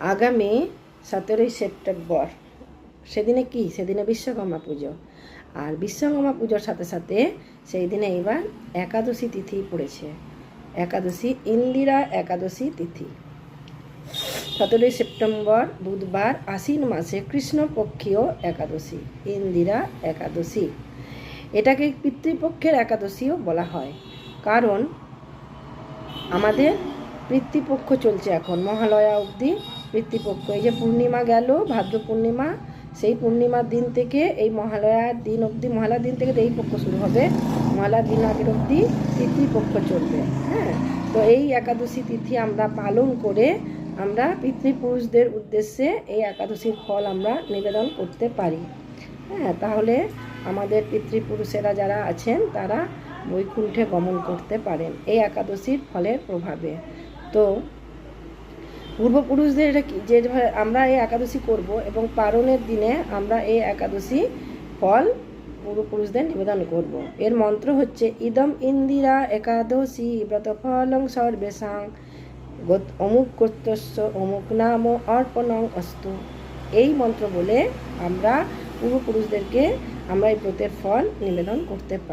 আগামী 17ই সেপ্টেম্বর সেদিনে কি, সেদিনে বিশ্বকর্মা পুজো। আর বিশ্বকর্মা পুজোর সাথে সাথে সেই দিনে এবার একাদশী তিথি পড়েছে, একাদশী ইন্দিরা একাদশী তিথি। 17ই সেপ্টেম্বর বুধবার আশ্বিন মাসে কৃষ্ণপক্ষীয় একাদশী, ইন্দিরা একাদশী। এটাকে পিতৃপক্ষের একাদশীও বলা হয়, কারণ আমাদের পিতৃপক্ষ চলছে এখন, মহালয়া অবধি পিতৃপক্ষ। এই যে পূর্ণিমা গেল, ভাদ্র পূর্ণিমা, সেই পূর্ণিমার দিন থেকে এই মহালয়ার দিন অবধি, মহালয়ার দিন থেকে এই পক্ষ শুরু হবে, মহালয়ার দিন আগের অবধি পিতৃপক্ষ চলবে। হ্যাঁ, তো এই একাদশী তিথি আমরা পালন করে আমরা পিতৃপুরুষদের উদ্দেশ্যে এই একাদশীর ফল আমরা নিবেদন করতে পারি। হ্যাঁ, তাহলে আমাদের পিতৃপুরুষেরা যারা আছেন তারা বৈকুণ্ঠে গমন করতে পারেন এই একাদশীর ফলের প্রভাবে। তো পূর্বপুরুষদের এটা যে আমরা এই একাদশী করব এবং পারণের দিনে আমরা এই একাদশী ফল পূর্বপুরুষদের নিবেদন করব। এর মন্ত্র হচ্ছে ইদম ইন্দিরা একাদশী ব্রত ফলং সর্বেশাং অমুক গোত্রস্য অমুক নাম অর্পণং অস্তু। এই মন্ত্র বলে আমরা পূর্বপুরুষদেরকে আমরা এই ব্রতের ফল নিবেদন করতে পারি।